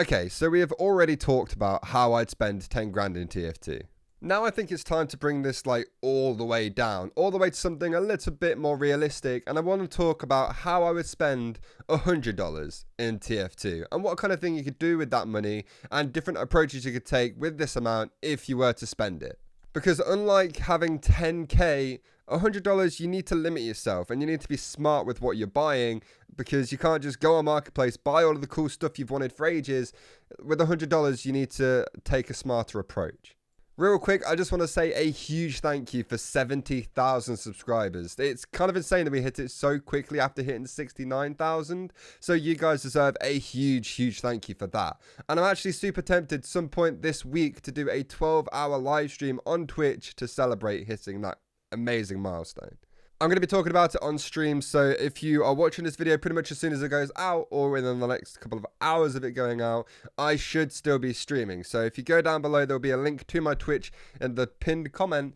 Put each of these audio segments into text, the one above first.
Okay, so we have already talked about how I'd spend 10 grand in TF2. Now I think it's time to bring this all the way down, all the way to something a little bit more realistic, and I want to talk about how I would spend $100 in TF2 and what kind of thing you could do with that money and different approaches you could take with this amount if you were to spend it. Because unlike having 10k, $100 you need to limit yourself and you need to be smart with what you're buying, because you can't just go on Marketplace, buy all of the cool stuff you've wanted for ages. With $100 you need to take a smarter approach. Real quick, I just want to say a huge thank you for 70,000 subscribers. It's kind of insane that we hit it so quickly after hitting 69,000. So you guys deserve a huge thank you for that. And I'm actually super tempted some point this week to do a 12-hour live stream on Twitch to celebrate hitting that amazing milestone. I'm going to be talking about it on stream, so if you are watching this video pretty much as soon as it goes out or within the next couple of hours of it going out, I should still be streaming. So if you go down below, there'll be a link to my Twitch in the pinned comment.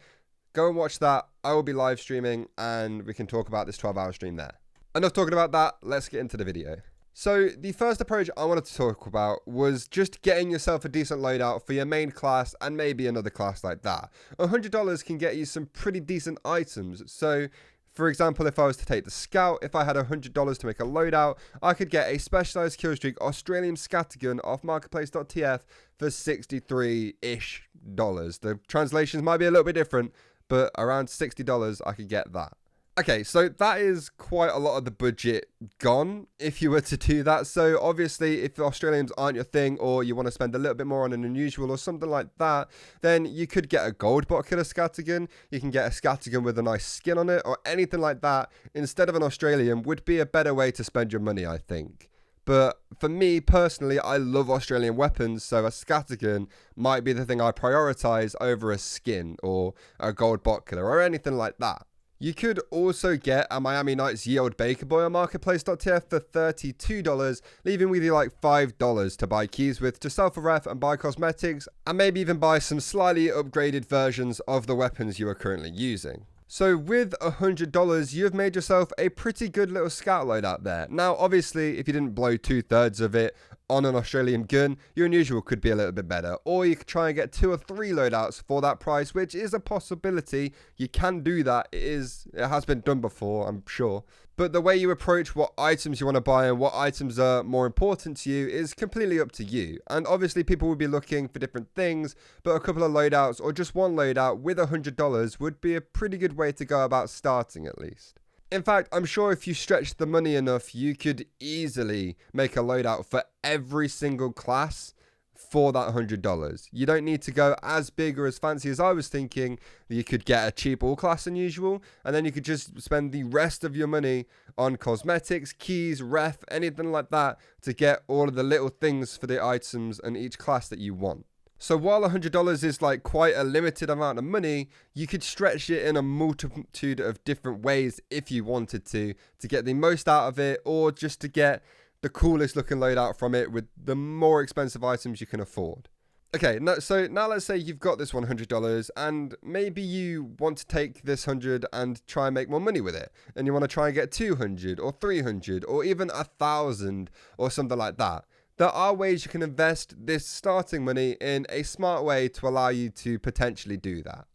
Go and watch that. I will be live streaming and we can talk about this 12-hour stream there. Enough talking about that, let's get into the video. So the first approach I wanted to talk about was just getting yourself a decent loadout for your main class and maybe another class like that. $100 can get you some pretty decent items. So for example, if I was to take the Scout, if I had $100 to make a loadout, I could get a specialized killstreak Australian scattergun off marketplace.tf for $63-ish. The translations might be a little bit different, but around $60 I could get that. Okay, so that is quite a lot of the budget gone if you were to do that. So obviously, if Australians aren't your thing or you want to spend a little bit more on an unusual or something like that, then you could get a gold bot killer scattergun. You can get a scattergun with a nice skin on it or anything like that instead of an Australian would be a better way to spend your money, I think. But for me personally, I love Australian weapons, so a scattergun might be the thing I prioritize over a skin or a gold bot killer or anything like that. You could also get a Miami Nights Yield Baker Boy on marketplace.tf for $32, leaving with you $5 to buy keys with to sell for ref and buy cosmetics, and maybe even buy some slightly upgraded versions of the weapons you are currently using. So with $100, you have made yourself a pretty good little scout loadout there. Now, obviously, if you didn't blow 2/3 of it on an Australian gun, your unusual could be a little bit better. Or you could try and get 2 or 3 loadouts for that price, which is a possibility. You can do that. It has been done before, I'm sure. But the way you approach what items you want to buy and what items are more important to you is completely up to you. And obviously people will be looking for different things, but a couple of loadouts or just one loadout with $100 would be a pretty good way to go about starting at least. In fact, I'm sure if you stretched the money enough, you could easily make a loadout for every single class for that $100. You don't need to go as big or as fancy as I was thinking. You could get a cheap all class unusual, and then you could just spend the rest of your money on cosmetics, keys, ref, anything like that to get all of the little things for the items and each class that you want. So while $100 is quite a limited amount of money, you could stretch it in a multitude of different ways if you wanted to get the most out of it, or just to get the coolest looking loadout from it with the more expensive items you can afford. Okay, so now let's say you've got this $100 and maybe you want to take this 100 and try and make more money with it. And you want to try and get 200 or 300 or even 1,000 or something like that. There are ways you can invest this starting money in a smart way to allow you to potentially do that.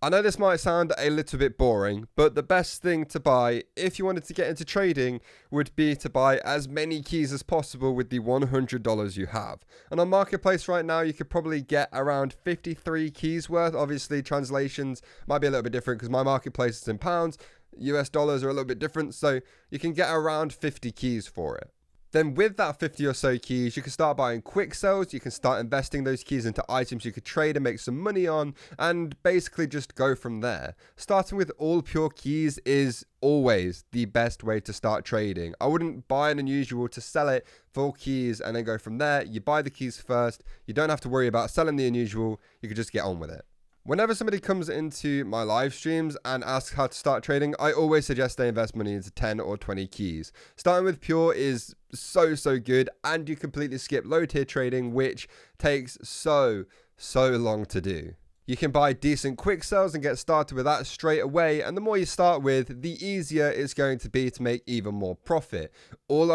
I know this might sound a little bit boring, but the best thing to buy if you wanted to get into trading would be to buy as many keys as possible with the $100 you have. And on Marketplace right now, you could probably get around 53 keys worth. Obviously, translations might be a little bit different because my Marketplace is in pounds. US dollars are a little bit different, so you can get around 50 keys for it. Then with that 50 or so keys, you can start buying quick sells, you can start investing those keys into items you could trade and make some money on, and basically just go from there. Starting with all pure keys is always the best way to start trading. I wouldn't buy an unusual to sell it for keys and then go from there. You buy the keys first, you don't have to worry about selling the unusual, you can just get on with it. Whenever somebody comes into my live streams and asks how to start trading, I always suggest they invest money into 10 or 20 keys. Starting with pure is so good, and you completely skip low tier trading, which takes so long to do. You can buy decent quick sells and get started with that straight away, and the more you start with, the easier it's going to be to make even more profit. All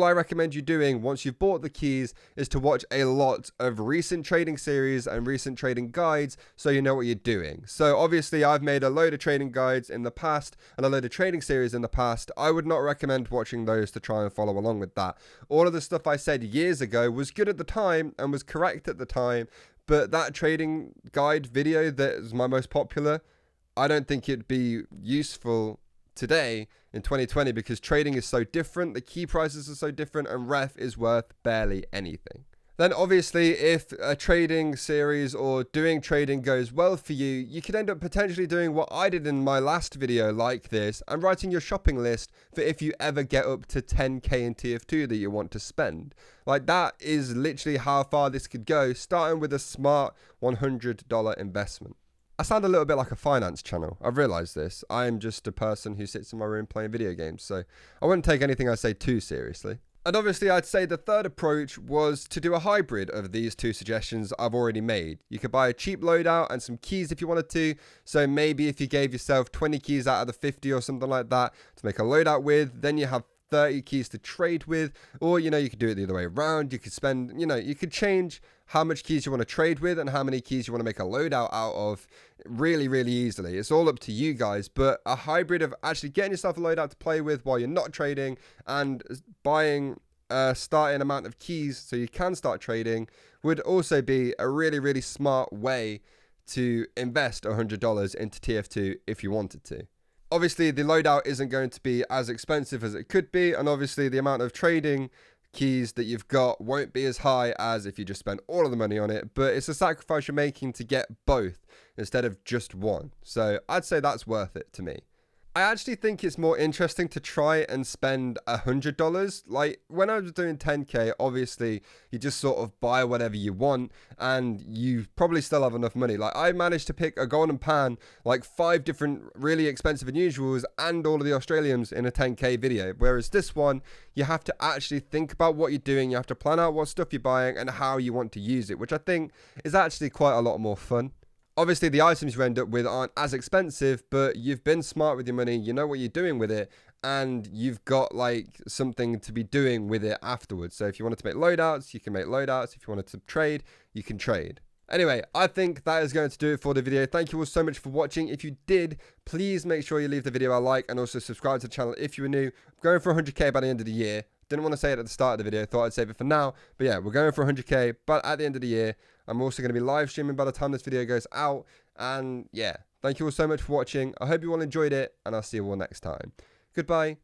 I recommend you doing once you've bought the keys is to watch a lot of recent trading series and recent trading guides so you know what you're doing. So obviously I've made a load of trading guides in the past and a load of trading series in the past. I would not recommend watching those to try and follow along with that. All of the stuff I said years ago was good at the time and was correct at the time, but that trading guide video that is my most popular, I don't think it'd be useful today in 2020 because trading is so different, the key prices are so different, and ref is worth barely anything. Then obviously if a trading series or doing trading goes well for you, you could end up potentially doing what I did in my last video like this and writing your shopping list for if you ever get up to 10k in TF2 that you want to spend. Like, that is literally how far this could go, starting with a smart $100 investment. I sound a little bit like a finance channel. I've realized this. I am just a person who sits in my room playing video games, so I wouldn't take anything I say too seriously. And obviously I'd say the third approach was to do a hybrid of these two suggestions I've already made. You could buy a cheap loadout and some keys if you wanted to. So maybe if you gave yourself 20 keys out of the 50 or something like that to make a loadout with, then you have 30 keys to trade with. Or, you could do it the other way around. You could spend, you could change how much keys you want to trade with and how many keys you want to make a loadout out of really, really easily. It's all up to you guys, but a hybrid of actually getting yourself a loadout to play with while you're not trading and buying a starting amount of keys so you can start trading would also be a really, really smart way to invest $100 into TF2 if you wanted to. Obviously, the loadout isn't going to be as expensive as it could be, and obviously the amount of trading keys that you've got won't be as high as if you just spend all of the money on it, but it's a sacrifice you're making to get both instead of just one. So I'd say that's worth it to me. I actually think it's more interesting to try and spend $100. Like, when I was doing 10k, obviously you just sort of buy whatever you want and you probably still have enough money. Like, I managed to pick a golden pan, like 5 different really expensive unusuals and all of the Australians in a 10k video. Whereas this one, you have to actually think about what you're doing. You have to plan out what stuff you're buying and how you want to use it, which I think is actually quite a lot more fun. Obviously, the items you end up with aren't as expensive, but you've been smart with your money, you know what you're doing with it, and you've got like something to be doing with it afterwards. So if you wanted to make loadouts, you can make loadouts. If you wanted to trade, you can trade. Anyway, I think that is going to do it for the video. Thank you all so much for watching. If you did, please make sure you leave the video a like and also subscribe to the channel if you were new. I'm going for 100k by the end of the year. Didn't want to say it at the start of the video. Thought I'd save it for now. But yeah, we're going for 100k, but at the end of the year, I'm also going to be live streaming by the time this video goes out. And yeah, thank you all so much for watching. I hope you all enjoyed it, and I'll see you all next time. Goodbye.